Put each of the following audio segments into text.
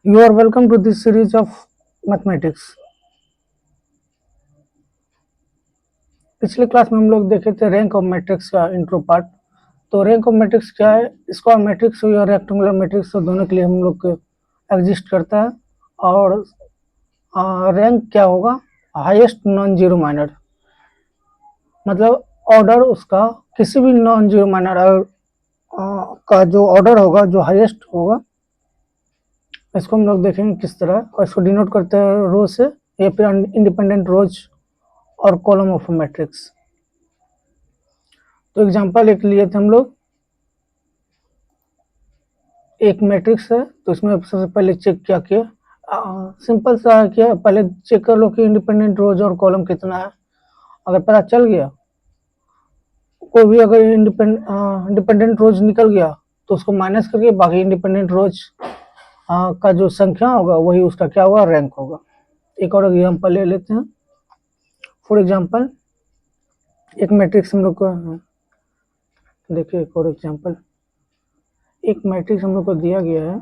You are welcome to this series of mathematics. पिछले class में हम लोग देखे थे रैंक ऑफ मैट्रिक्स का इंट्रो पार्ट। तो रैंक ऑफ मैट्रिक्स क्या है? स्क्वायर मैट्रिक्स या रेक्टेंगुलर मैट्रिक्स दोनों के लिए हम लोग एग्जिस्ट करता है। और रैंक क्या होगा? हाईएस्ट नॉन जीरो माइनर, मतलब ऑर्डर उसका किसी भी नॉन जीरो माइनर का जो ऑर्डर होगा, जो हाईएस्ट होगा, इसको हम लोग देखेंगे किस तरह, और इसको डिनोट करते हैं रो से या फिर इंडिपेंडेंट रोज और कॉलम ऑफ मैट्रिक्स। तो एग्जांपल एक लिए थे हम लोग, एक मैट्रिक्स है, तो इसमें सबसे पहले चेक क्या किया, सिंपल सा है, क्या पहले चेक कर लो कि इंडिपेंडेंट रोज और कॉलम कितना है। अगर पता चल गया, कोई भी अगर इंडिपेंडेंट रोज निकल गया तो उसको माइनस करके बाकी इंडिपेंडेंट रोज का जो संख्या होगा वही उसका क्या होगा, रैंक होगा। एक और एग्जांपल ले लेते हैं। फॉर एग्जांपल एक मैट्रिक्स हम लोग को देखिए, एक और एग्जांपल, एक मैट्रिक्स हम लोग को दिया गया है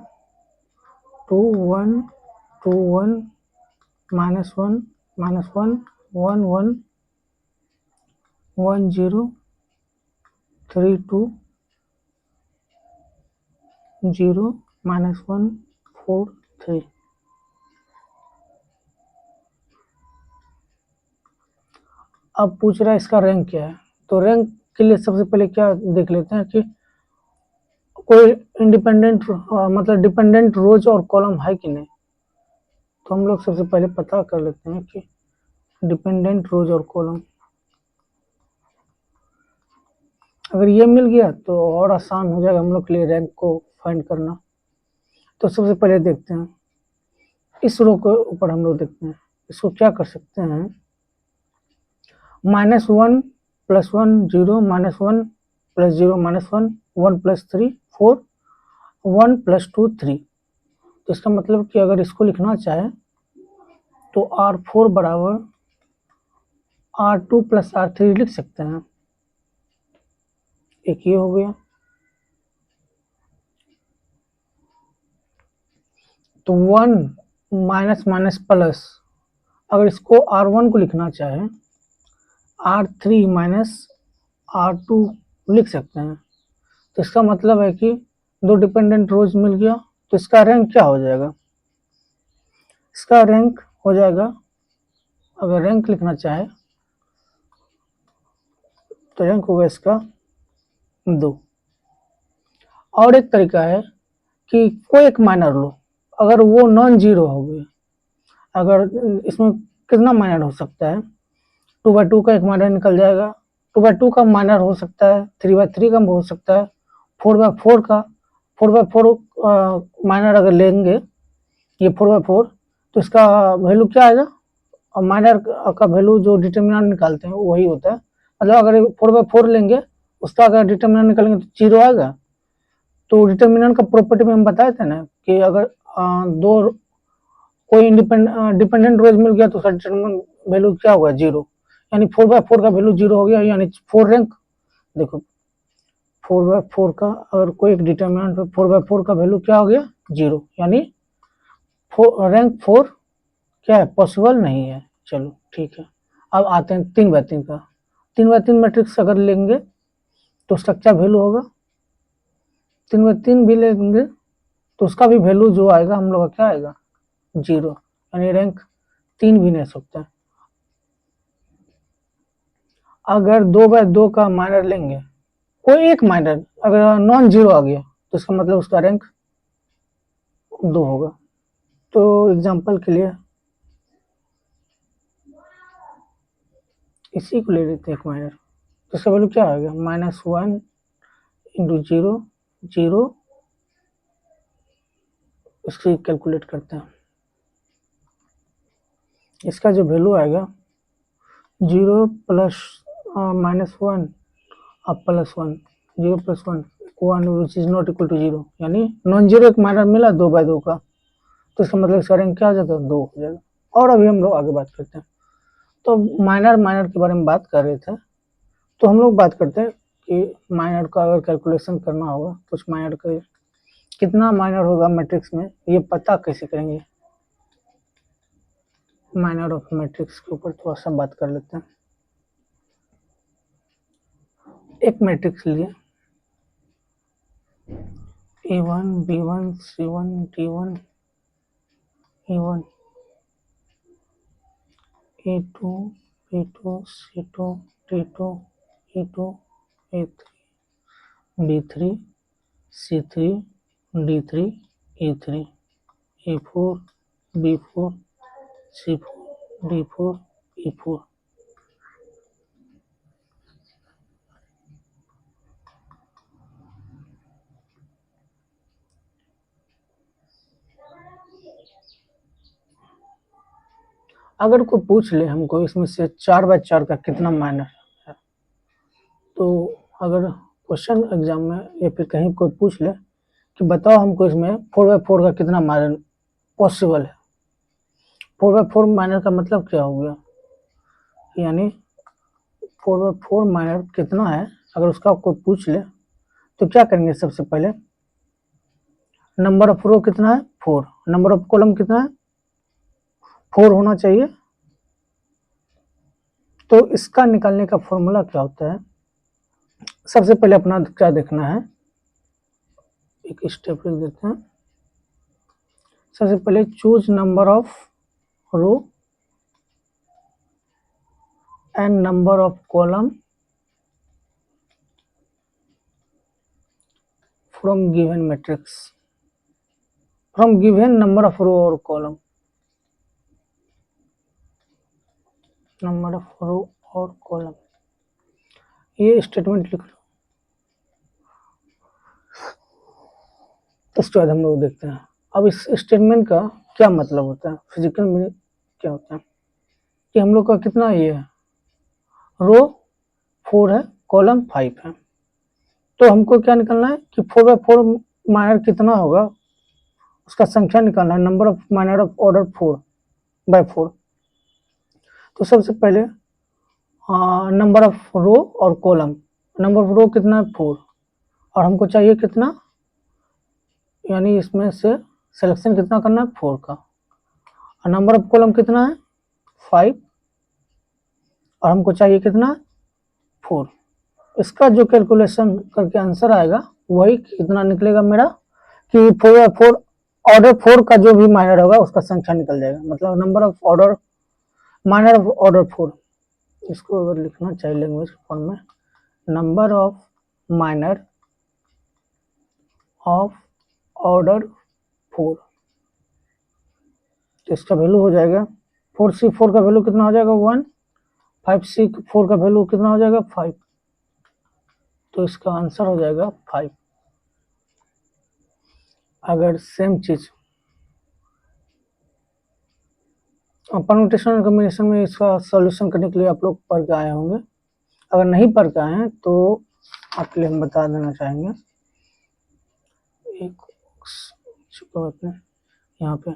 2 1 2 1 -1 -1 1 1 1 0 3 2 0 -1 4 3। अब पूछ रहा है इसका रैंक क्या है। तो रैंक के लिए सबसे पहले क्या देख लेते हैं कि कोई इंडिपेंडेंट मतलब डिपेंडेंट रोज और कॉलम है कि नहीं। तो हम लोग सबसे पहले पता कर लेते हैं कि डिपेंडेंट रोज और कॉलम, अगर ये मिल गया तो और आसान हो जाएगा हम लोग के लिए रैंक को फाइंड करना। तो सबसे पहले देखते हैं इस रो के ऊपर, हम लोग देखते हैं इसको क्या कर सकते हैं। -1 + 1 0 -1 + 0 -1 1 + 3 4 1 + 2 3। तो इसका मतलब कि अगर इसको लिखना चाहे तो R4 बराबर R2 + R3 लिख सकते हैं। एक ये हो गया। तो 1 माइनस प्लस, अगर इसको R1 को लिखना चाहे R3 - R2 लिख सकते हैं। तो इसका मतलब है कि दो डिपेंडेंट रोज मिल गया। तो इसका रैंक क्या हो जाएगा? इसका रैंक हो जाएगा, अगर रैंक लिखना चाहे तो रैंक होगा इसका 2। और एक तरीका है कि कोई एक माइनर लो, अगर वो नॉन जीरो हो गया, अगर इसमें कितना माइनर हो सकता है, 2/2 का एक माइनर निकल जाएगा, 2/2 का माइनर हो सकता है, 3/3 का हो सकता है, 4/4 का, 4/4 माइनर अगर लेंगे, ये 4/4, तो इसका वैल्यू क्या आएगा? और माइनर का वैल्यू जो डिटर्मिनेंट निकालते हैं वही होता है। मतलब अगर 4/4 लेंगे, उसका अगर डिटर्मिनेंट निकालेंगे तो 0 आएगा। तो डिटर्मिनेंट का प्रॉपर्टी में हम बताए थे ना कि अगर दो कोई डिपेंडेंट रोज मिल गया तो उसका डिटर्मिनेंट वैल्यू क्या होगा? 0। यानी 4/4 का वैल्यू 0 हो गया, यानी 4 रैंक। देखो 4/4 का अगर कोई एक डिटर्मिनेंट 4/4 का वैल्यू क्या हो गया? 0, यानी रैंक 4 क्या है? पॉसिबल नहीं है। चलो ठीक है। अब आते हैं 3/3 का। 3/3 मैट्रिक्स अगर लेंगे तो उसका क्या वैल्यू होगा? 3/3 भी लेंगे तो उसका भी वैल्यू जो आएगा हम लोग का क्या आएगा? 0, यानी रैंक 3 भी नहीं सकता। अगर 2/2 का माइनर लेंगे, कोई एक माइनर अगर नॉन जीरो आ गया तो इसका मतलब उसका रैंक 2 होगा। तो एग्जांपल के लिए इसी को ले लेते हैं एक माइनर, तो इसका वैल्यू क्या आएगा? -1 × 0 0। इसकी कैलकुलेट करते हैं, इसका जो वैल्यू आएगा 0 + -1 अब +1, 0 + 1 1 which is not equal to 0, यानी नॉन जीरो एक माइनर मिला 2/2 का, तो इसका मतलब इसका रैंक क्या हो जाता है? 2 हो जाएगा। और अभी हम लोग आगे बात करते हैं। तो माइनर के बारे में बात कर रहे थे, तो हम लोग बात करते हैं कि माइनर का अगर कैलकुलेशन करना होगा, कुछ माइनर के कितना माइनर होगा मैट्रिक्स में, ये पता कैसे करेंगे। माइनर ऑफ मैट्रिक्स के ऊपर थोड़ा सा बात कर लेते हैं। एक मैट्रिक्स लिए A1 B1 C1 D1 E1 A2 B2 C2 D2 E2 A3 B3 C3 D3 E3 A4 B4 C4 D4 E4। अगर कोई पूछ ले हमको इसमें से 4/4 का कितना माइनर है, तो अगर क्वेश्चन एग्जाम में या फिर कहीं कोई पूछ ले कि बताओ हमको इसमें 4/4 का कितना माइनर पॉसिबल है। 4/4 माइनर का मतलब क्या हो गया, यानी 4/4 माइनर कितना है, अगर उसका कोई पूछ ले तो क्या करेंगे। सबसे पहले नंबर ऑफ रो कितना है 4, नंबर ऑफ कॉलम कितना है 4 होना चाहिए। तो इसका निकालने का फॉर्मूला क्या होता है, सबसे पहले अपना क्या देखना है, एक स्टेप लिख देते हैं। सबसे पहले choose number of row and number of column from given matrix, from given number of row और कॉलम, नंबर ऑफ रो और कॉलम, ये स्टेटमेंट लिख लो। उसके बाद हम लोग देखते हैं अब इस स्टेटमेंट का क्या मतलब होता है, फिजिकल मीनिंग क्या होता है कि हम लोग का कितना ये है, रो 4 है कॉलम 5 है, तो हमको क्या निकालना है कि 4/4 माइनर कितना होगा, उसका संख्या निकालना है, number of minor of order 4/4। तो सबसे पहले नंबर ऑफ रो और कॉलम, नंबर ऑफ रो कितना है 4 और हमको चाहिए कितना, यानी इसमें से सिलेक्शन कितना करना है 4 का, और नंबर ऑफ कॉलम कितना है 5 और हमको चाहिए कितना 4। इसका जो कैलकुलेशन करके आंसर आएगा वही कितना निकलेगा मेरा कि 4/4 ऑर्डर 4 का जो भी माइनर होगा उसका संख्या निकल जाएगा, मतलब number of order minor of order 4। इसको अगर लिखना चाहिए लैंग्वेज फॉर्म में, number of minor of order 4, तो इसका वैल्यू हो जाएगा 4C4 का वैल्यू कितना हो जाएगा 1, 5C4 का वैल्यू कितना हो जाएगा 5, तो इसका आंसर हो जाएगा 5। अगर सेम चीज परम्यूटेशन और कॉम्बिनेशन में इसका सॉल्यूशन करने के लिए आप लोग पढ़ के आए होंगे, अगर नहीं पढ़ के आए हैं तो आपके लिए हम बता देना चाहेंगे। एक यहाँ पे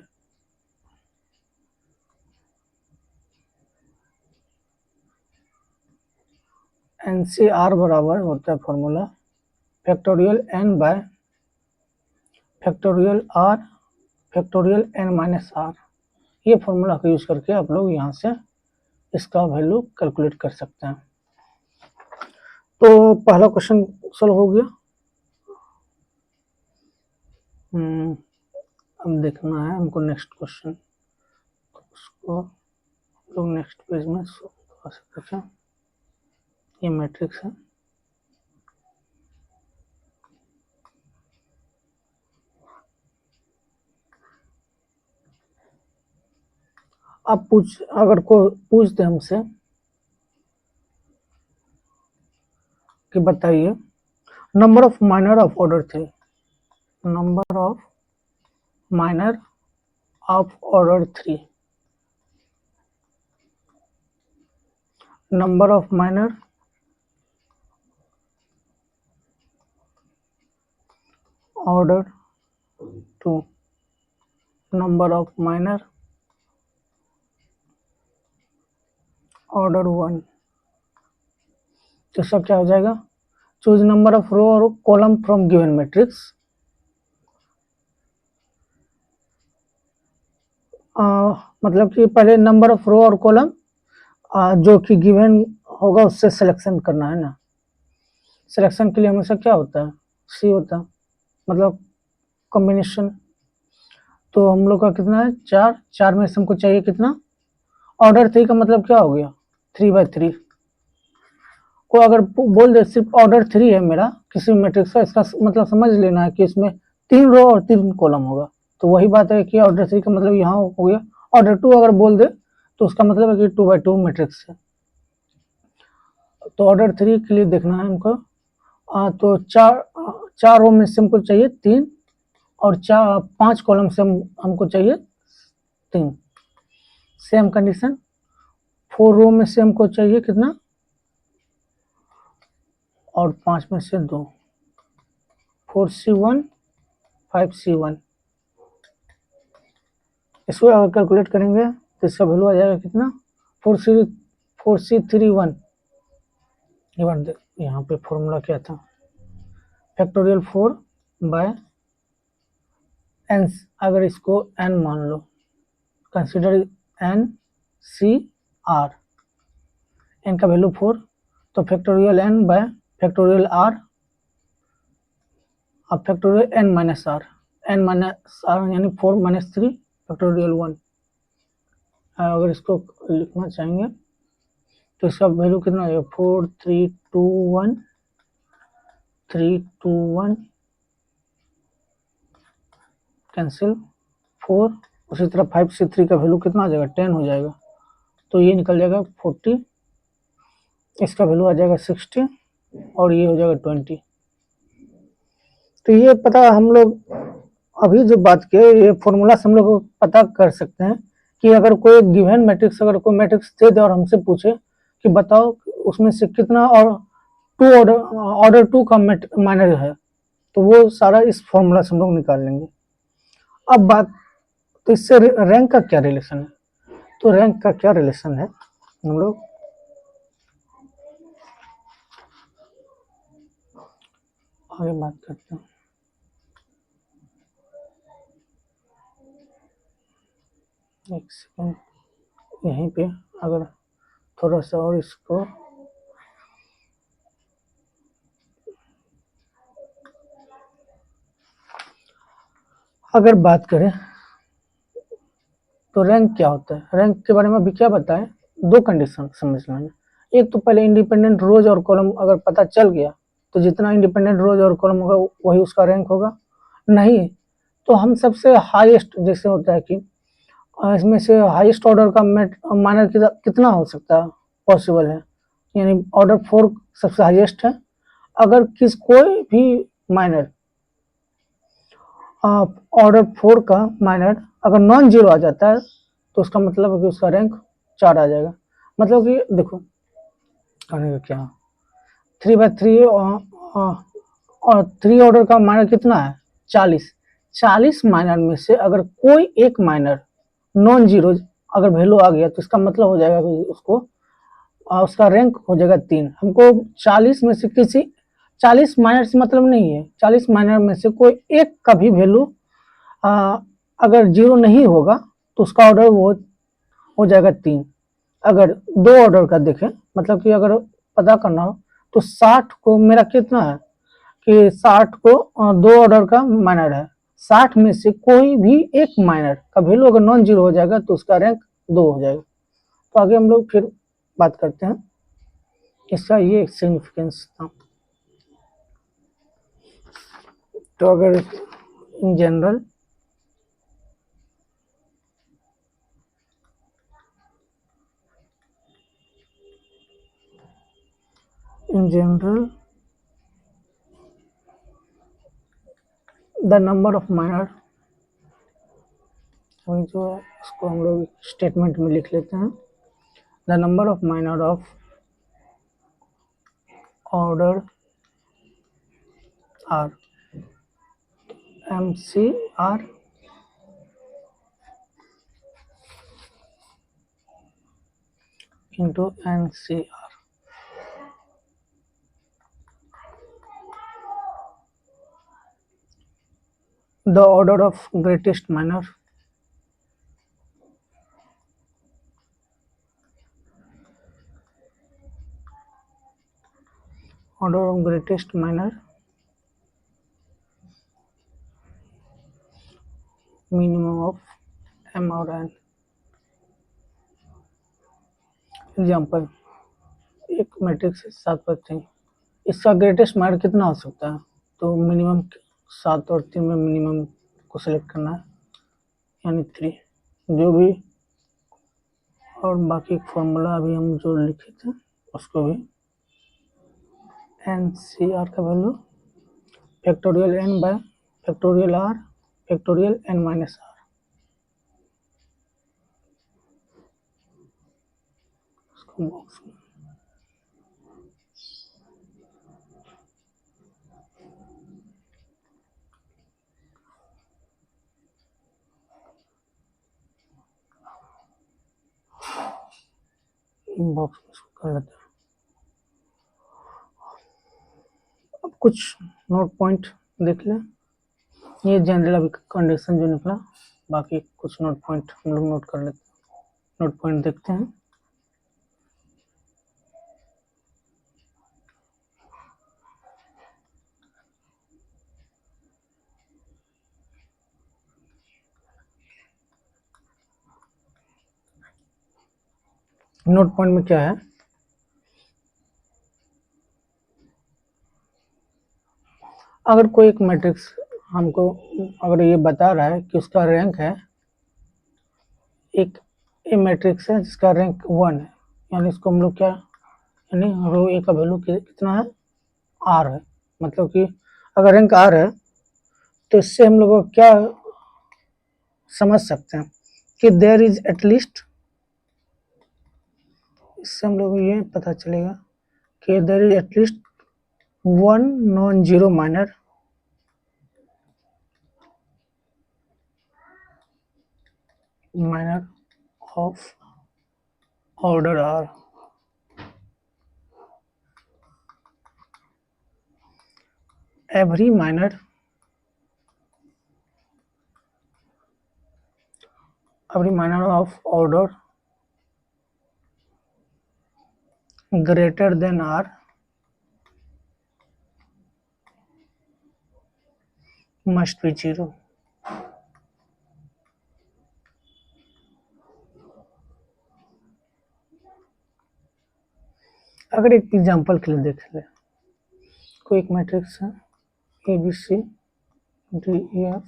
NCR बराबर होता है formula factorial n by factorial r factorial n-r। ये फॉर्मूला का यूज करके आप लोग यहाँ से इसका वैल्यू कैलकुलेट कर सकते हैं। तो पहला क्वेश्चन सॉल्व हो गया। अब देखना है हमको नेक्स्ट क्वेश्चन, उसको लोग नेक्स्ट पेज में सॉल्व कर सकते हैं। ये मैट्रिक्स है, अब अगर कोई पूछ दे हमसे कि बताइए number of minor of order 3, number of minor of order 3, number of minor order 2, number of minor order 1। तो सब क्या हो जाएगा, चूज नंबर ऑफ रो और कॉलम फ्रॉम गिवन मैट्रिक्स, मतलब कि पहले नंबर ऑफ रो और कॉलम जो कि गिवन होगा उससे सिलेक्शन करना है ना। सिलेक्शन के लिए हमेशा क्या होता है, सी होता है, मतलब कॉम्बिनेशन। तो हम लोग का कितना है, 4, 4 में से हमको चाहिए कितना, ऑर्डर 3 का मतलब क्या हो गया, 3/3 को अगर बोल दे सिर्फ ऑर्डर 3 है मेरा किसी मैट्रिक्स का, इसका मतलब समझ लेना है कि इसमें 3 रो और 3 कॉलम होगा। तो वही बात है कि ऑर्डर 3 का मतलब यहाँ हो गया। ऑर्डर 2 अगर बोल दे तो उसका मतलब है कि 2/2 मैट्रिक्स है। तो ऑर्डर 3 के लिए देखना है हमको। तो 4 रो में से हमको चाहिए 3 और 5 कॉलम से हमको चाहिए 3। सेम कंडीशन 4 रो में से हमको चाहिए कितना, और 5 में से 2, 4C1 5C1। इसको अगर कैलकुलेट करेंगे तो इसका वैल्यू आ जाएगा कितना, 4C31। यहाँ पे फॉर्मूला क्या था, फैक्टोरियल 4/n। अगर इसको n मान लो, consider n C r, n का वैल्यू 4, तो factorial n by factorial r, अब फैक्टोरियल n माइनस r, यानी 4 - 3 फैक्टोरियल 1। अगर इसको लिखना चाहेंगे तो इसका वैल्यू कितना है, 4321 321 कैंसिल 4, उसी तरह 5C3 का वैल्यू कितना आ जाएगा, 10 हो जाएगा। तो ये निकल जाएगा 40, इसका वैल्यू आ जाएगा 60 और ये हो जाएगा 20। तो ये पता हम लोग अभी जो बात किए, ये फॉर्मूला से हम लोग पता कर सकते हैं कि अगर कोई गिवन मैट्रिक्स, अगर कोई मैट्रिक्स दे दे और हमसे पूछे कि बताओ उसमें से कितना और ऑर्डर 2 का माइनर है, तो वो सारा इस फॉर्मूला से हम लोग निकाल लेंगे। अब बात, तो इससे रैंक का क्या रिलेशन है, तो रैंक का क्या रिलेशन है हम लोग आगे बात करते हैं। एक सेकंड, यहीं पे अगर थोड़ा सा और इसको अगर बात करें तो रैंक क्या होता है, रैंक के बारे में अभी क्या बताएं, 2 कंडीशन समझ लेना। एक तो पहले इंडिपेंडेंट रोज और कॉलम अगर पता चल गया तो जितना इंडिपेंडेंट रोज और कॉलम होगा वही उसका रैंक होगा। नहीं तो हम सबसे हाईएस्ट, जैसे होता है कि इसमें से हाईएस्ट ऑर्डर का माइनर कितना हो सकता है, पॉसिबल है, यानी ऑर्डर 4 सबसे हाईएस्ट है। अगर कोई भी माइनर ऑर्डर 4 का माइनर अगर नॉन जीरो आ जाता है तो उसका मतलब है कि उसका रैंक 4 आ जाएगा। मतलब कि देखो कहने का क्या, 3/3 और 3 ऑर्डर का माइनर कितना है, 40। 40 माइनर में से अगर कोई एक माइनर नॉन जीरो अगर वैल्यू आ गया तो इसका मतलब हो जाएगा कि उसका रैंक हो जाएगा 3। हमको 40 में से किसी 40 माइनर से मतलब नहीं है, 40 माइनर में से कोई एक का भी वैल्यू अगर जीरो नहीं होगा तो उसका ऑर्डर वो हो जाएगा 3। अगर 2 ऑर्डर का देखें, मतलब कि अगर पता करना हो तो 60 को मेरा कितना है कि 60 को 2 ऑर्डर का माइनर है, 60 में से कोई भी एक माइनर का वैल्यू अगर नॉन जीरो हो जाएगा तो उसका रैंक 2 हो जाएगा। तो आगे हम लोग फिर बात करते हैं, इसका ये सिग्निफिकेंस था। तो अगर in general the number of minor, जो है इसको हम लोग स्टेटमेंट में लिख लेते हैं, the number of minor of order are, MCR into NCR। The order of greatest minor order of greatest minor minimum of m और n। एग्जाम्पल, एक मैट्रिक्स 7/3, इसका ग्रेटेस्ट माइनर कितना हो सकता है? तो मिनिमम 7 और 3 में मिनिमम को सिलेक्ट करना है, यानी 3 जो भी, और बाकी फॉर्मूला अभी हम जो लिखे थे उसको भी, एन सी आर का value factorial n by factorial r factorial n minus r. उसको बॉक्स में बॉक्स में कर लेते हैं। अब कुछ नोट पॉइंट देख लें, ये जनरल अभी कंडीशन जो निकला, बाकी कुछ नोट पॉइंट हम लोग नोट कर लेते हैं। नोट पॉइंट देखते हैं। नोट पॉइंट में क्या है, अगर कोई एक मैट्रिक्स हमको अगर ये बता रहा है कि उसका रैंक है, एक ए मैट्रिक्स है जिसका रैंक 1 है, यानी इसको हम लोग क्या, यानी रो ए का वैल्यू कितना है, आर है। मतलब कि अगर रैंक आर है तो इससे हम लोग क्या समझ सकते हैं कि देयर इज एटलीस्ट, इससे हम लोग ये पता चलेगा कि there is at least one non zero minor of order r. Every minor of order greater than r must be 0। अगर एक एग्जांपल के लिए देख ले, कोई एक मैट्रिक्स है A B C D E F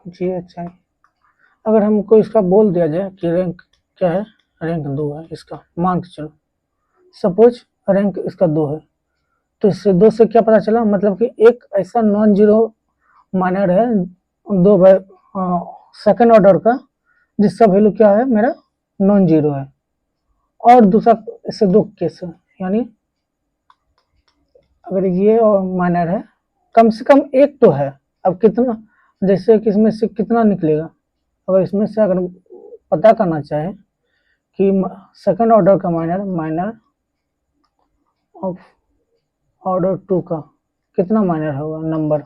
G H I, अगर हमको इसका बोल दिया जाए कि रैंक क्या है, रैंक 2 है, इसका मान के चलो, सपोज रैंक इसका 2 है, तो इससे 2 से क्या पता चला, मतलब कि एक ऐसा नॉन जीरो माइनर है 2 बाय सेकेंड ऑर्डर का जिसका वैल्यू क्या है, मेरा नॉन जीरो है। और दूसरा इससे 2 केस है, यानी अगर ये और माइनर है, कम से कम एक तो है। अब कितना, जैसे कि इसमें से कितना निकलेगा, अगर इसमें से अगर पता करना चाहे कि सेकंड ऑर्डर का माइनर ऑफ ऑर्डर 2 का कितना माइनर होगा नंबर,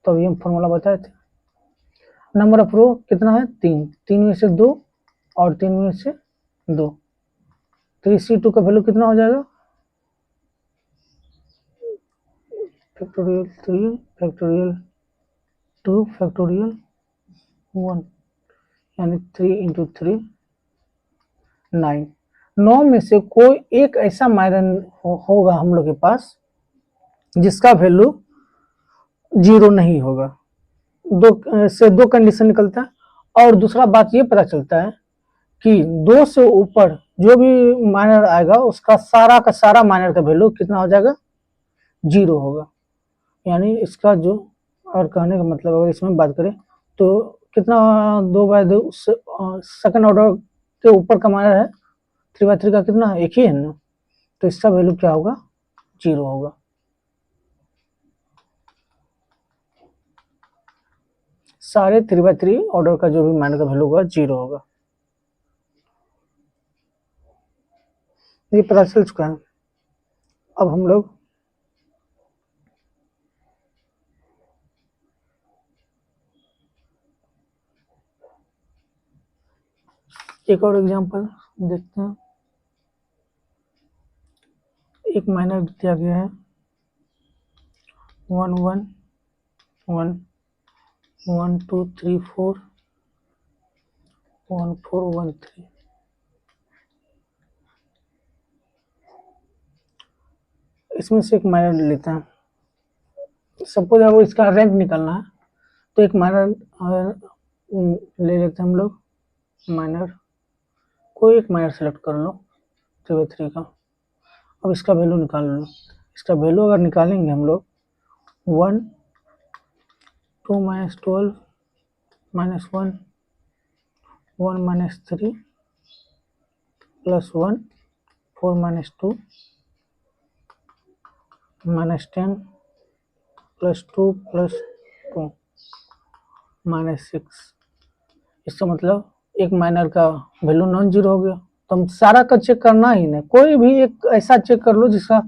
तो ये हम फॉर्मूला बताए थे। नंबर ऑफ रो कितना है, 3, 3 में से 2 और 3 में से 2, 3c2 का वैल्यू कितना हो जाएगा, फैक्टोरियल 3 फैक्टोरियल 2 फैक्टोरियल 1, यानी 3 इंटू 3 9। 9 में से कोई एक ऐसा माइनर होगा हम लोग के पास जिसका वैल्यू 0 नहीं होगा। दो से 2 कंडीशन निकलता है। और दूसरा बात ये पता चलता है कि 2 से ऊपर जो भी माइनर आएगा उसका सारा का सारा माइनर का वैल्यू कितना हो जाएगा, 0 होगा। यानी इसका जो, और कहने का मतलब अगर इसमें बात करें तो कितना 2/2 सेकंड ऑर्डर के ऊपर का माइनर है, 3/3 का कितना है, एक ही है ना, तो इसका वैल्यू क्या होगा, 0 होगा। सारे 3/3 ऑर्डर का जो भी माइनर का वैल्यू होगा 0 होगा। ये पता चल चुका है। अब हम लोग एक और एग्जांपल देखते हैं। एक माइनर दिया गया है 1 1 1 1 2 3 4 1 4 1 3। इसमें से एक माइनर लेते हैं। सपोज अब इसका रैंक निकालना है तो एक माइनर ले लेते हैं हम लोग। माइनर कोई एक माइनर सेलेक्ट कर लो 3 का। अब इसका वैल्यू निकाल लो। इसका वैल्यू अगर निकालेंगे हम लोग 1 2 minus 12 minus 1 1 minus 3 plus 1 4 minus 2 minus 10 plus 2 plus 2 minus 6। इसका मतलब एक माइनर का वैल्यू नॉन जीरो हो गया। तो हम सारा का चेक करना ही नहीं, कोई भी एक ऐसा चेक कर लो जिसका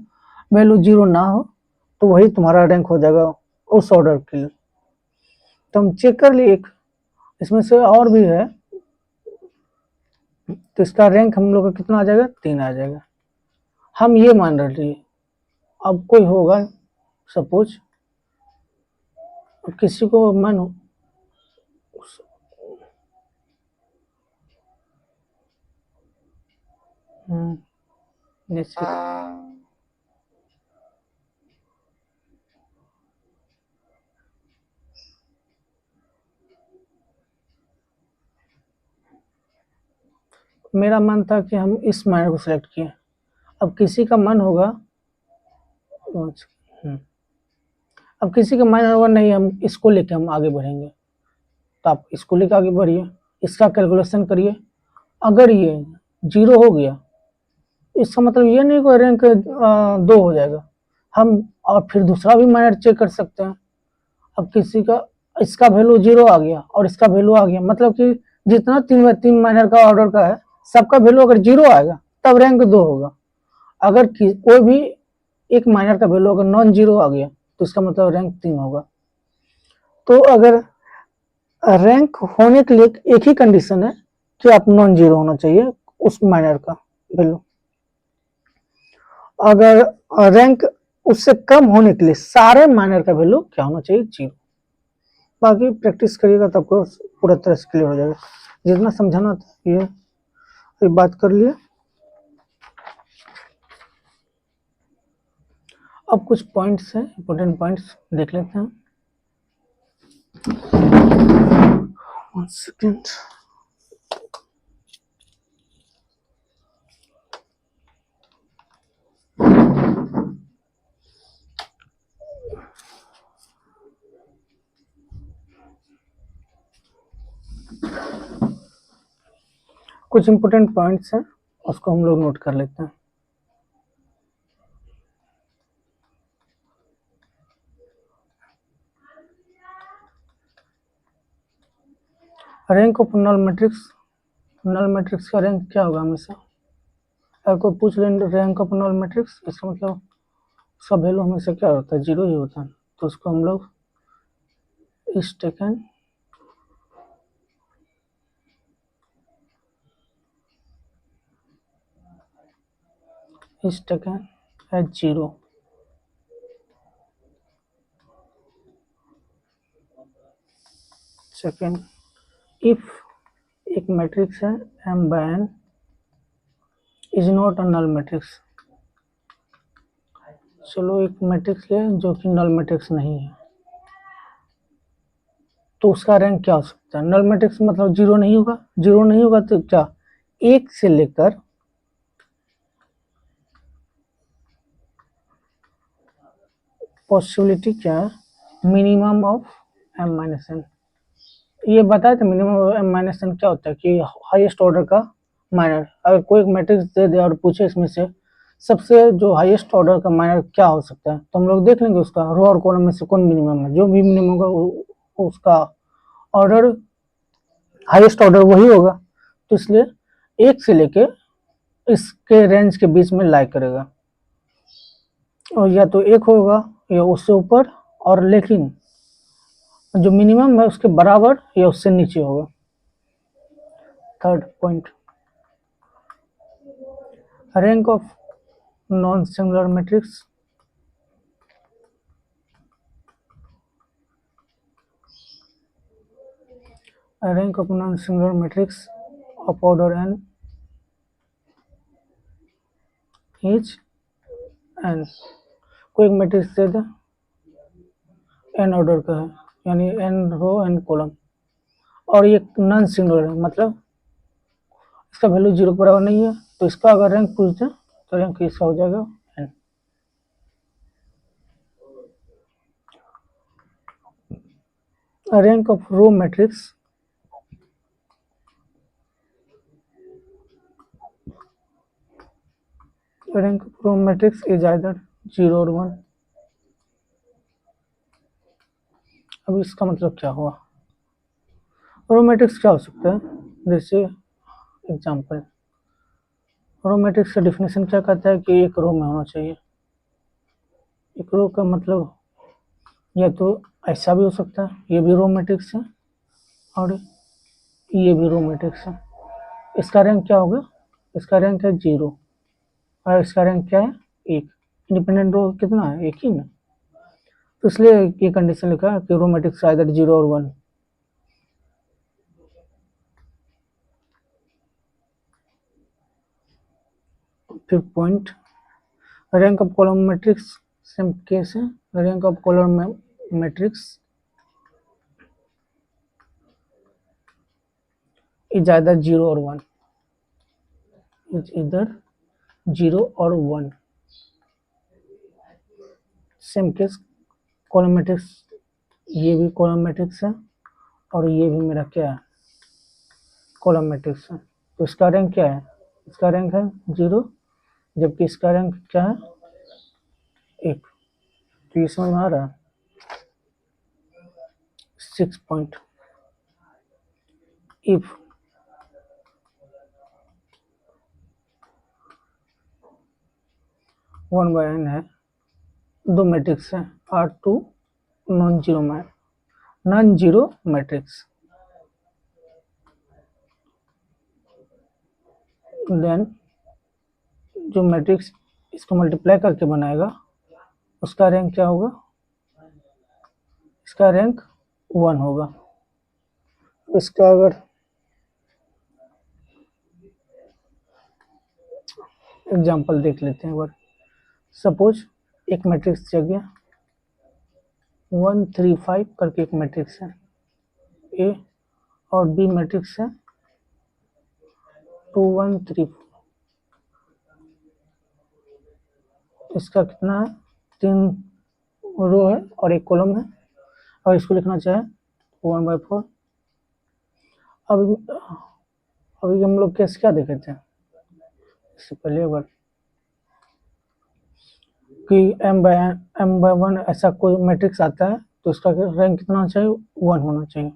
वैल्यू जीरो ना हो, तो वही तुम्हारा रैंक हो जाएगा उस ऑर्डर के लिए। तो हम चेक कर लिए एक, इसमें से और भी है तो इसका रैंक हम लोग का कितना आ जाएगा 3 आ जाएगा। हम ये मान रहे हैं। अब कोई होगा सपोज किसी को मानो जैसे मेरा मन था कि हम इस माइनर को सिलेक्ट किए। अब किसी का मन होगा अब किसी का मन होगा नहीं हम इसको लेके हम आगे बढ़ेंगे, तो आप इसको लेके आगे बढ़िए, इसका कैलकुलेशन करिए। अगर ये जीरो हो गया इसका मतलब ये नहीं कोई रैंक 2 हो जाएगा। हम और फिर दूसरा भी माइनर चेक कर सकते हैं। अब किसी का इसका वैल्यू जीरो आ गया और इसका वैल्यू आ गया, मतलब कि जितना 3 माइनर का ऑर्डर का है सबका वैल्यू अगर जीरो आएगा तब रैंक 2 होगा। अगर कोई भी एक माइनर का वैल्यू अगर नॉन जीरो आ गया तो इसका मतलब रैंक 3 होगा। तो अगर रैंक होने के लिए एक ही कंडीशन है कि आप नॉन जीरो होना चाहिए उस माइनर का वैल्यू। अगर रैंक उससे कम होने के लिए सारे माइनर का वैल्यू क्या होना चाहिए जीरो। बाकी प्रैक्टिस करिएगा तो आपको पूरा तरह से क्लियर हो जाएगा। जितना समझाना था ये बात कर लिए। अब कुछ पॉइंट्स हैं, इंपॉर्टेंट पॉइंट्स देख लेते हैं। 1 सेकेंड। कुछ इंपॉर्टेंट पॉइंट्स हैं उसको हम लोग नोट कर लेते हैं। रैंक ऑफ नल मैट्रिक्स का रैंक क्या होगा हमेशा। अगर कोई पूछ ले रैंक ऑफ नल मैट्रिक्स, इसका मतलब उसका वैल्यू हमेशा क्या होता है जीरो ही होता है। तो उसको हम लोग is taken as zero. Second, if एक मैट्रिक्स है m by n is not a null matrix. चलो एक मैट्रिक्स ले जो कि नल मैट्रिक्स नहीं है तो उसका रैंक क्या हो सकता है। नल मैट्रिक्स मतलब जीरो नहीं होगा, जीरो नहीं होगा तो क्या एक से लेकर पॉसिबिलिटी क्या है minimum of m minus n। ये बताया था minimum of m minus n क्या होता है कि हाईएस्ट ऑर्डर का माइनर। अगर कोई एक मैट्रिक्स दे दे और पूछे इसमें से सबसे जो हाईएस्ट ऑर्डर का माइनर क्या हो सकता है तो हम लोग देख लेंगे उसका रो और कॉलम में से कौन मिनिमम है। जो भी मिनिमम होगा उसका ऑर्डर हाईएस्ट ऑर्डर वही होगा। तो इसलिए एक से लेके इसके रेंज के बीच में लाई करेगा और या तो एक होगा या उससे ऊपर, और लेकिन जो मिनिमम है उसके बराबर या उससे नीचे होगा। Third point, rank of non singular matrix, rank of non singular matrix of order n is n। कोई एक मैट्रिक्स दे दे n ऑर्डर का है, यानी n रो n कॉलम, और ये नॉन सिंगुलर है, मतलब इसका वैल्यू 0 के बराबर नहीं है, तो इसका अगर रैंक पूछ दे तो रैंक इसका हो जाएगा n। Rank of row matrix rank of row matrix is either 0 और 1। अब इसका मतलब क्या हुआ? रो मैट्रिक्स क्या हो सकता है? जैसे एग्जांपल, रो मैट्रिक्स का डिफिनेशन क्या कहता है कि एक रो में होना चाहिए। एक रो का मतलब या तो ऐसा भी हो सकता है, ये भी रो मैट्रिक्स है और ये भी रो मैट्रिक्स है। इसका रैंक क्या होगा? इसका रैंक है 0 और इसका रैंक क्या है? 1। इंडिपेंडेंट रो कितना है? एक ही ना, तो इसलिए ये कंडीशन लिखा है कि रो मैट्रिक्स आइदर 0 और 1। फिर point, rank of column matrix same case है। Rank of column matrix is either 0 और 1, इज इधर 0 और 1। सेम केस कॉलम मैट्रिक्स, ये भी कॉलम मैट्रिक्स है और ये भी मेरा क्या है? कॉलम मैट्रिक्स है। तो इसका रैंक क्या है? इसका रैंक है 0, जबकि इसका रैंक क्या है? 1। तो ये समझ में आ रहा है? 6 point, if one by n है, दो मैट्रिक्स है R2 non zero matrix, then जो मैट्रिक्स इसको मल्टीप्लाई करके बनाएगा उसका रैंक क्या होगा? इसका रैंक 1 होगा। इसका अगर एग्जांपल देख लेते हैं एक बार। सपोज एक मैट्रिक्स दिया गया 1 3 5 करके एक मैट्रिक्स है ए, और बी मैट्रिक्स है 2 1 3 4। इसका कितना है? 3 रो है और एक कॉलम है, और इसको लिखना चाहे 1/4। अभी हम लोग केस क्या देखे थे इससे पहले, अगर कि m/1 ऐसा कोई मैट्रिक्स आता है तो उसका रैंक कितना होना चाहिए? 1 होना चाहिए।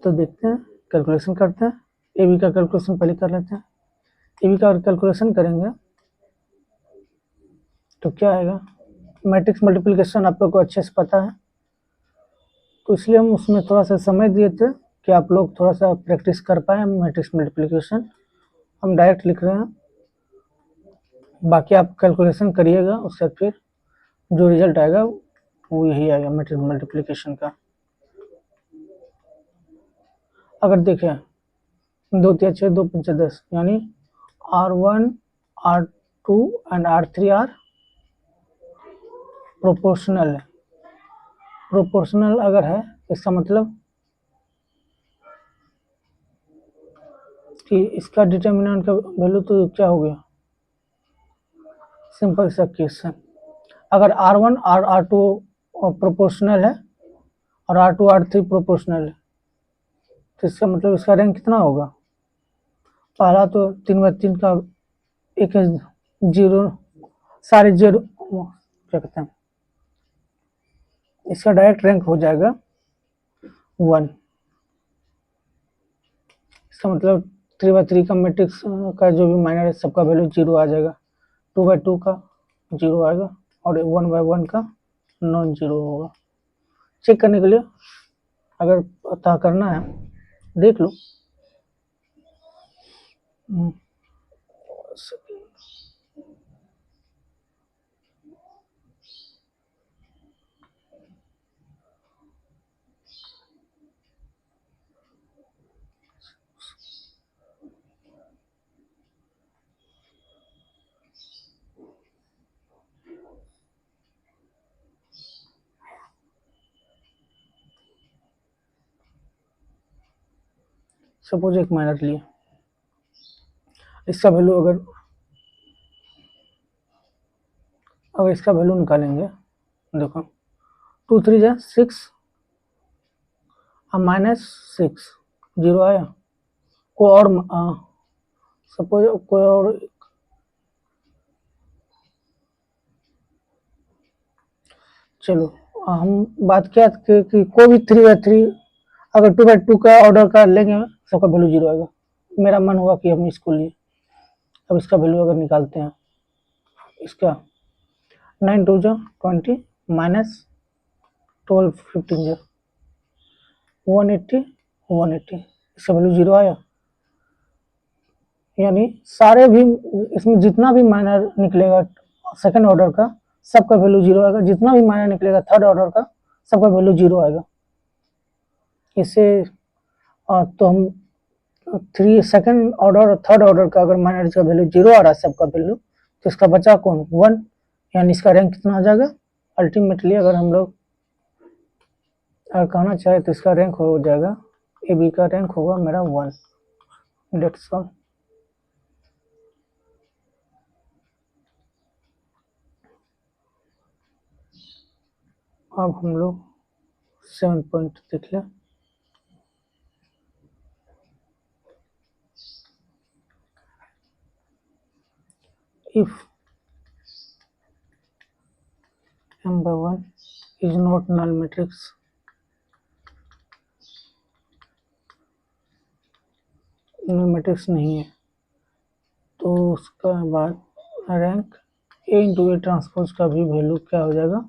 तो देखते हैं, कैलकुलेशन करते हैं। ए बी का कैलकुलेशन पहले कर लेते हैं। ए बी का कैलकुलेशन करेंगे तो क्या आएगा? मैट्रिक्स मल्टीप्लिकेशन आप लोग को अच्छे से पता है, तो इसलिए हम उसमें थोड़ा सा समय दिए थे कि आप लोग थोड़ा सा प्रैक्टिस कर पाए मैट्रिक्स मल्टीप्लिकेशन। हम डायरेक्ट लिख रहे हैं, बाकी आप कैलकुलेशन करिएगा, उससे फिर जो रिजल्ट आएगा वो यही आएगा मैट्रिक्स मल्टीप्लिकेशन का। अगर देखें 2 3 6 2 5 10, यानी R1 R2 and R3 are proportional है। प्रोपोर्शनल अगर है इसका मतलब कि इसका डिटर्मिनेंट का वैल्यू तो क्या हो गया? सिंपल सा केस है। अगर R1 और R2 प्रोपोर्शनल है और R2 R3 प्रोपोर्शनल है, तो इसका मतलब इसका रैंक कितना होगा? पहला तो 3/3 का एक 0, सारे 0, क्या कहते हैं, इसका डायरेक्ट रैंक हो जाएगा 1। इसका मतलब 3/3 का मैट्रिक्स का जो भी माइनर है सबका वैल्यू 0 आ जाएगा। 2/2 का 0 आएगा और 1/1 का नॉन 0 होगा। चेक करने के लिए अगर पता करना है देख लो। सपोज एक माइनर लिए, इसका वैल्यू अगर इसका वैल्यू निकालेंगे, देखो 2 3 जा 6 और -6 0 आया। कोई और सपोज कोई और चलो हम बात किया कि कोई भी 3/3 अगर 2/2 का ऑर्डर का लेंगे सबका वैल्यू 0 आएगा। मेरा मन हुआ कि हम इसको लिए, अब इसका वैल्यू अगर निकालते हैं, इसका 9 2 जा 20 -12 15 जा 180 180, इसका वैल्यू 0 आया। यानी सारे भी इसमें जितना भी माइनर निकलेगा सेकंड ऑर्डर का सबका वैल्यू 0 आएगा, जितना भी माइनर निकलेगा थर्ड ऑर्डर का सबका वैल्यू 0 आएगा। इससे तो हम 3 सेकंड ऑर्डर और थर्ड ऑर्डर का अगर माइनर का वैल्यू 0 आ रहा है सबका वैल्यू, तो इसका बचा कौन 1, यानी इसका रैंक कितना आ जाएगा अल्टीमेटली। अगर हम लोग अगर कहना चाहे तो इसका रैंक हो जाएगा, ए बी का रैंक होगा मेरा 1। That's all. अब हम लोग 7 पॉइंट देख लें। If M/1 is not null matrix, null matrix नहीं है, तो उसका बाद rank A into A transpose का भी वैल्यू क्या हो जाएगा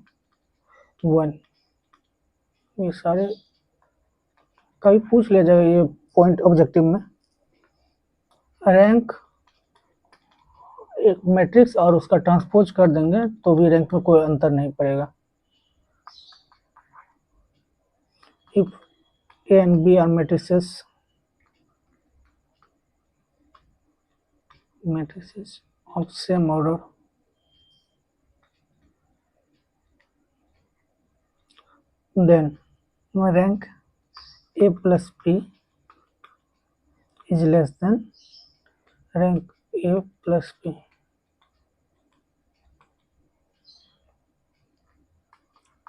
1। ये सारे कभी पूछ लिया जाएगा ये पॉइंट ऑब्जेक्टिव में। रैंक एक मैट्रिक्स और उसका ट्रांसपोज कर देंगे तो भी रैंक में कोई अंतर नहीं पड़ेगा। If A and B are matrices of same order, then rank A plus B is less than rank A plus B।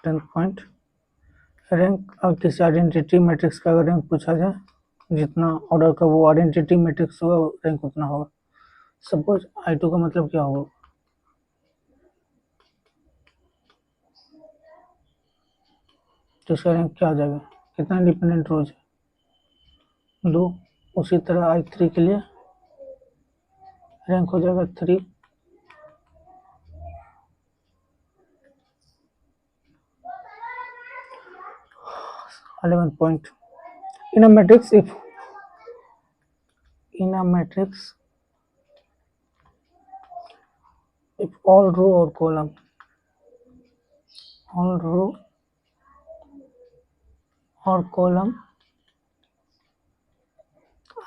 10th point, rank और किसी आइडेंटिटी मैट्रिक्स का अगर रैंक पूछा जाए, जितना ऑर्डर का वो आइडेंटिटी मैट्रिक्स होगा रैंक उतना होगा। सपोज I2 का मतलब क्या होगा, तो इसका रैंक क्या हो जाएगा, कितना इंडिपेंडेंट रोज है 2। उसी तरह I3 के लिए रैंक हो जाएगा 3। Point, in a matrix if in a matrix if all row or column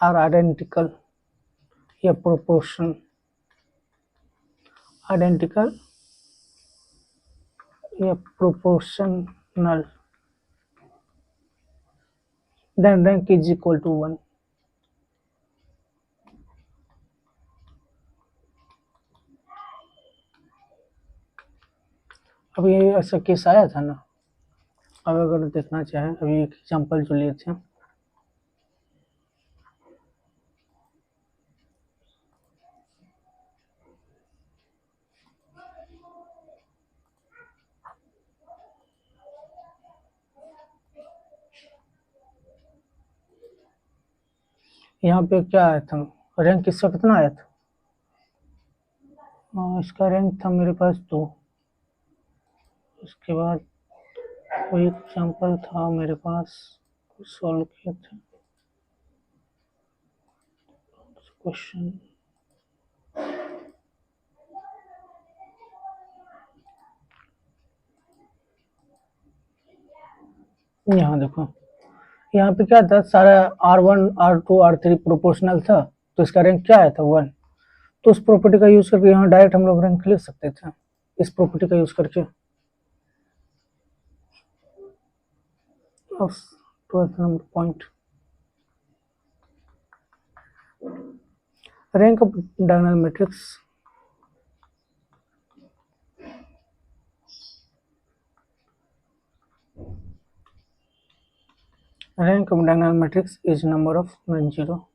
are identical या proportional then rank is equal to 1। अब ये ऐसा केस आया था ना, अब अगर देखना चाहे अभी एक एग्जांपल जो लिए थे, यहाँ पे क्या आया था, रैंक इसका कितना आया था, इसका रैंक था मेरे पास 2। उसके बाद कोई एग्जांपल था मेरे पास, सॉल्व किया था क्वेश्चन, यहाँ देखो, यहाँ पे क्या था, सारा R1 R2 R3 प्रोपोर्शनल था, तो इसका रैंक क्या आया था 1। तो उस प्रॉपर्टी का यूज करके यहाँ डायरेक्ट हम लोग रैंक लिख सकते थे, इस प्रॉपर्टी का यूज करके। अब 12th number point, Rank of diagonal matrix. Rank of diagonal matrix is number of non-zero.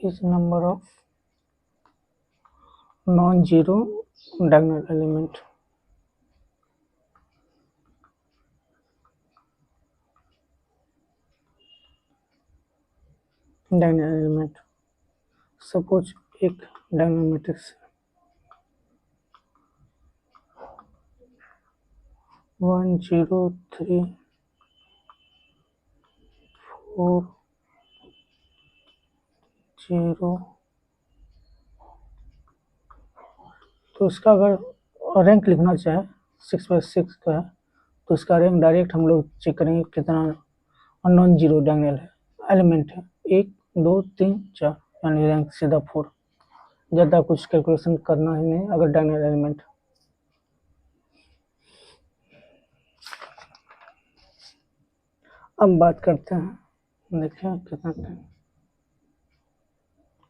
Is number of non-zero diagonal element. Diagonal element. Suppose एक डायगोनल मैट्रिक्स 1 0 3 4 0, तो इसका अगर रैंक लिखना चाहे 6/6 का है तो इसका रैंक डायरेक्ट हम लोग चेक करेंगे कितना नॉन जीरो डायगोनल है एलिमेंट है 1 2 3 4 यानी रैंक सीधा 4। ज़्यादा कुछ कैलकुलेशन करना ही नहीं अगर डायगोनल एलिमेंट। अब बात करते हैं, देखिए कितना टाइम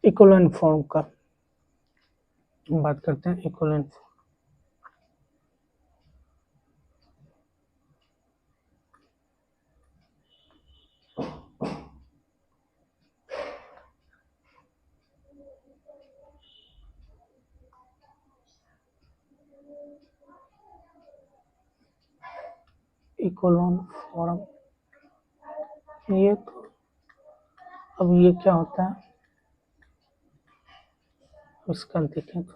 इक्विवेलेंट फॉर्म का बात करते हैं। इक्विवेलेंट इक्विवेलेंट फॉर्म, ये तो अब ये क्या होता है उसका देखें तो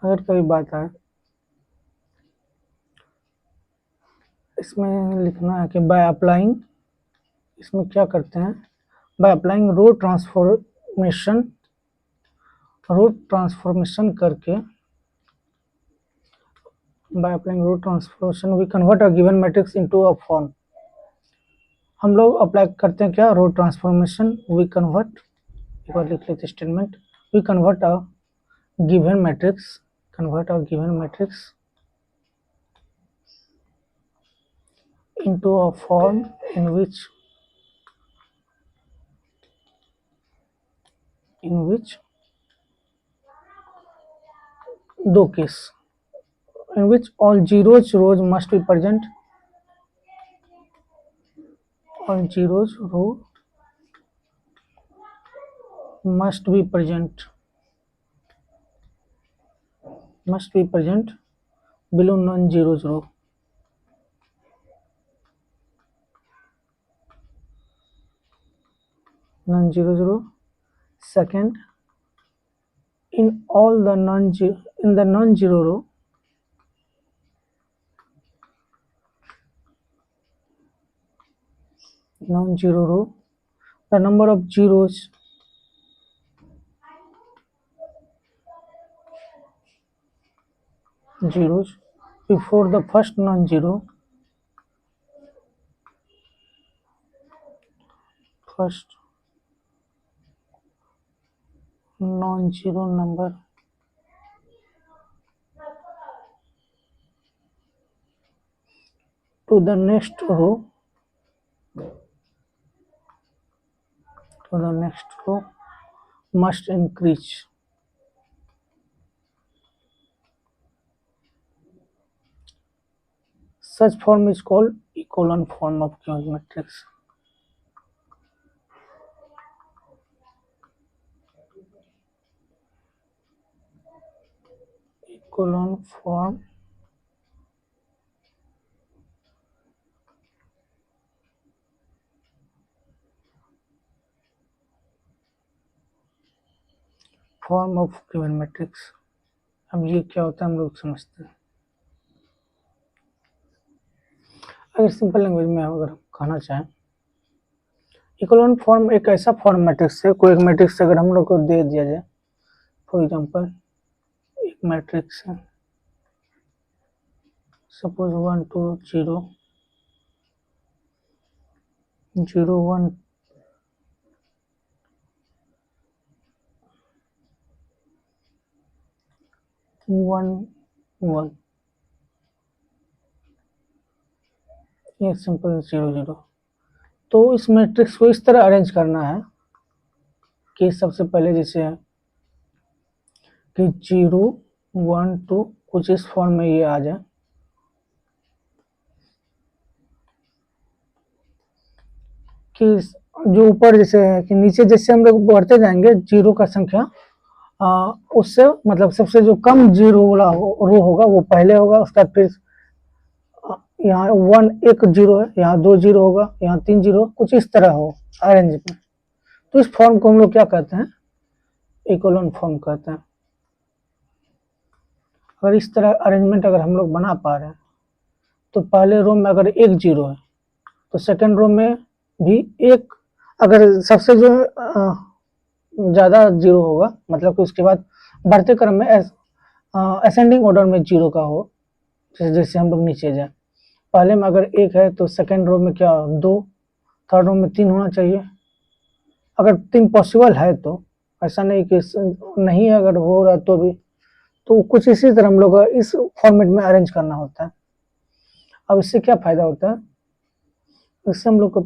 अगर कोई बात आए इसमें लिखना है कि बाय अप्लाइंग, इसमें क्या करते हैं बाय अप्लाइंग रो ट्रांसफॉर्मेशन करके by applying row transformation we convert a given matrix into a form. हम लोग अप्लाई करते हैं क्या रो ट्रांसफॉर्मेशन वी कन्वर्ट, एक बार लिख लेते statement we convert a given matrix into a form in which दो case in which all zeros rows must be present, all zeros row must be present below non-zeros row. Non-zeros row. Second, in the non-zero row, the number of zeros before the first non-zero number to the next row must increase. Such form is called echelon form of Given matrix. Echelon form of given matrix। अब ये क्या होता है हम लोग समझते हैं। अगर सिंपल लैंग्वेज में अगर कहना चाहें इक्विवेलेंट फॉर्म एक ऐसा फॉर्म मैट्रिक्स है, कोई एक मैट्रिक्स अगर हम लोग को दे दिया जाए, फॉर एग्जांपल एक मैट्रिक्स है सपोज 1 2 0 0 1 1 1, ये सिंपल 0 0। तो इस मैट्रिक्स को इस तरह अरेंज करना है कि सबसे पहले जैसे कि 0 1 2 कुछ इस फॉर्म में ये आ जाए, कि जो ऊपर जैसे है कि नीचे जैसे हम लोग बढ़ते जाएंगे जीरो का संख्या उससे मतलब सबसे जो कम जीरो वाला रो होगा वो पहले होगा, उसका फिर यहाँ 1 एक जीरो है, यहाँ 2 जीरो होगा, यहाँ 3 जीरो, कुछ इस तरह हो अरेंज में। तो इस फॉर्म को हम लोग क्या कहते हैं, इकोलन फॉर्म कहते हैं। अगर इस तरह अरेंजमेंट अगर हम लोग बना पा रहे हैं तो पहले रो में अगर एक जीरो है तो सेकंड रो में भी एक, अगर सबसे जो ज़्यादा जीरो होगा मतलब कि उसके बाद बढ़ते क्रम में असेंडिंग ऑर्डर में जीरो का हो, जैसे हम लोग नीचे जाए, पहले में अगर एक है तो सेकंड रो में क्या 2, थर्ड रो में 3 होना चाहिए, अगर 3 पॉसिबल है तो, ऐसा नहीं कि नहीं है अगर हो रहा है तो भी। तो कुछ इसी तरह हम लोग इस फॉर्मेट में अरेंज करना होता है। अब इससे क्या फायदा होता है, इससे हम लोग को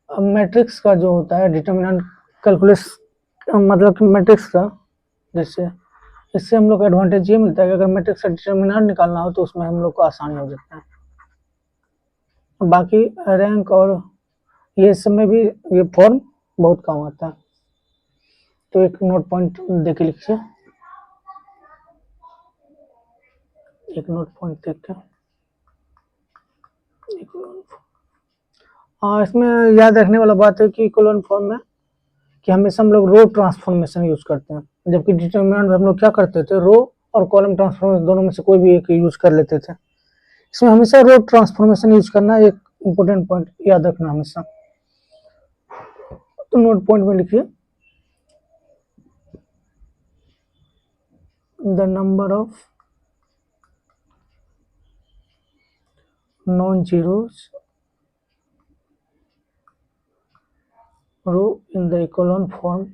मैट्रिक्स का जो होता है डिटर्मिनेंट कैलकुलेस, मतलब कि मैट्रिक्स का, जैसे इससे हम लोग को एडवांटेज ये मिलता है कि अगर मैट्रिक्स का डिटर्मिनेंट निकालना हो तो उसमें हम लोग को आसानी हो जाता है। बाकी रैंक और ये सब में भी ये फॉर्म बहुत काम आता है। तो एक नोट पॉइंट दे के लिखिए, एक नोट पॉइंट देख के। हाँ, इसमें याद रखने वाला बात है कि इक्विवेलेंट फॉर्म में कि हमेशा हम लोग रो ट्रांसफॉर्मेशन यूज करते हैं, जबकि डिटरमिनेंट में हम लोग क्या करते थे, रो और कॉलम ट्रांसफॉर्मेशन दोनों में से कोई भी एक यूज कर लेते थे। इसमें हमेशा रो ट्रांसफॉर्मेशन यूज करना एक इम्पोर्टेंट पॉइंट याद रखना हमेशा। तो नोट पॉइंट में लिखिए, the number of non zeros row in the echelon form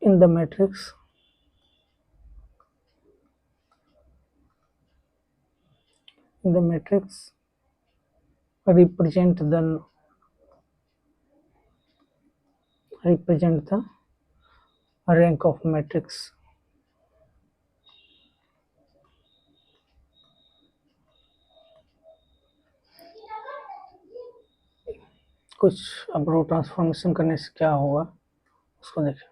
in the matrix represent the rank of matrix. कुछ अब रो ट्रांसफॉर्मेशन करने से क्या होगा उसको देखें।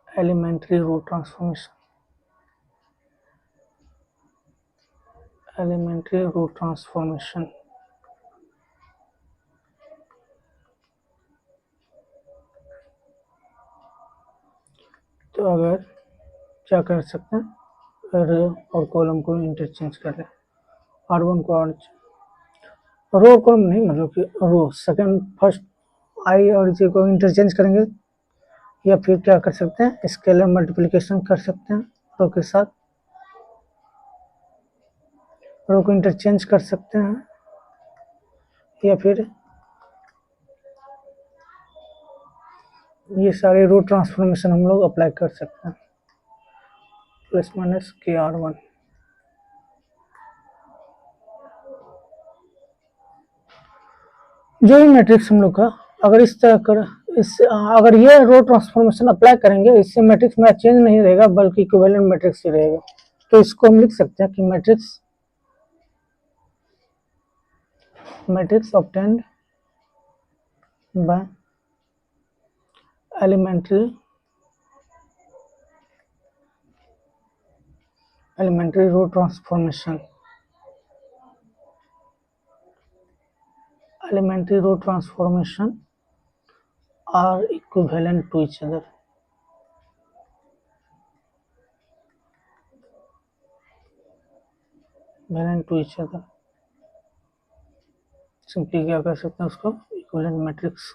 Elementary row transformation, elementary row transformation तो अगर क्या कर सकते हैं, रो और कॉलम को इंटरचेंज कर लें, R1 को R, रो कॉलम नहीं मतलब कि रो सेकंड फर्स्ट आई और जे को इंटरचेंज करेंगे, या फिर क्या कर सकते हैं, स्केलर मल्टीप्लिकेशन कर सकते हैं रो के साथ, रो को इंटरचेंज कर सकते हैं, या फिर ये सारे रो ट्रांसफॉर्मेशन हम लोग अप्लाई कर सकते हैं। प्लस माइनस के R1, जो भी मैट्रिक्स हम लोग का अगर इस तरह कर, इस अगर ये रो ट्रांसफॉर्मेशन अप्लाई करेंगे, इससे मैट्रिक्स में चेंज नहीं रहेगा बल्कि इक्विवेलेंट मैट्रिक्स ही रहेगा। तो इसको हम लिख सकते हैं कि matrix obtained by elementary row transformation, elementary row transformation are equivalent to each other. Equivalent to each other. Simply क्या कर सकते हैं उसको, इक्विवेलेंट मैट्रिक्स।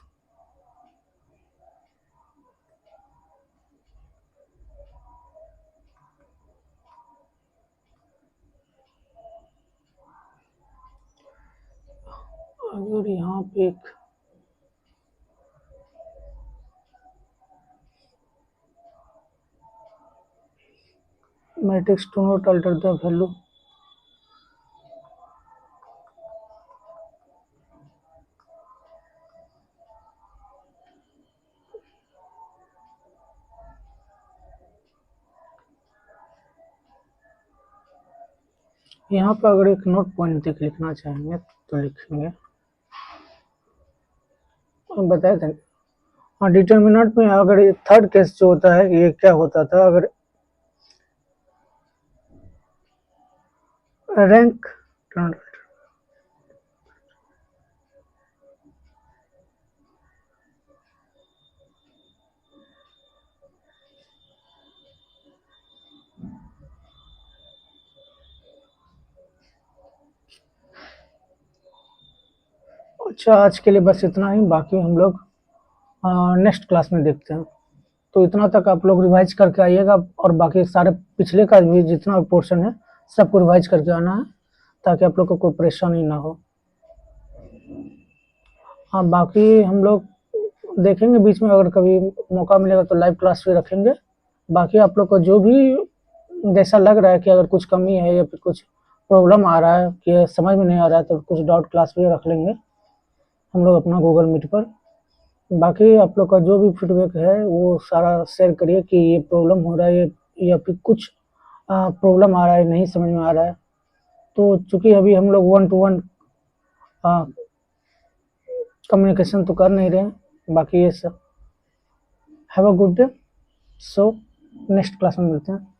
अगर यहाँ पे एक matrix to not alter the value. यहाँ पर अगर एक नोट पॉइंट तक लिखना चाहेंगे तो लिखेंगे, बताए थे। हाँ, डिटर्मिनेंट में अगर थर्ड केस जो होता है, ये क्या होता था, अगर रैंक अच्छा, आज के लिए बस इतना ही, बाकी हम लोग नेक्स्ट क्लास में देखते हैं। तो इतना तक आप लोग रिवाइज करके आइएगा, और बाकी सारे पिछले का भी जितना पोर्शन है सबको रिवाइज करके आना है, ताकि आप लोग को कोई परेशानी ना हो। हाँ, बाकी हम लोग देखेंगे बीच में, अगर कभी मौका मिलेगा तो लाइव क्लास भी रखेंगे। बाकी आप लोग को जो भी जैसा लग रहा है कि अगर कुछ कमी है या फिर कुछ प्रॉब्लम आ रहा है कि समझ में नहीं आ रहा है, तो कुछ डाउट क्लास भी रख लेंगे हम लोग अपना गूगल मीट पर। बाकी आप लोग का जो भी फीडबैक है वो सारा शेयर करिए कि ये प्रॉब्लम हो रहा है या फिर कुछ प्रॉब्लम आ रहा है, नहीं समझ में आ रहा है। तो चूंकि अभी हम लोग 1 to 1 कम्युनिकेशन तो कर नहीं रहे हैं, बाकी ये सब। Have a good day. So next class में मिलते हैं।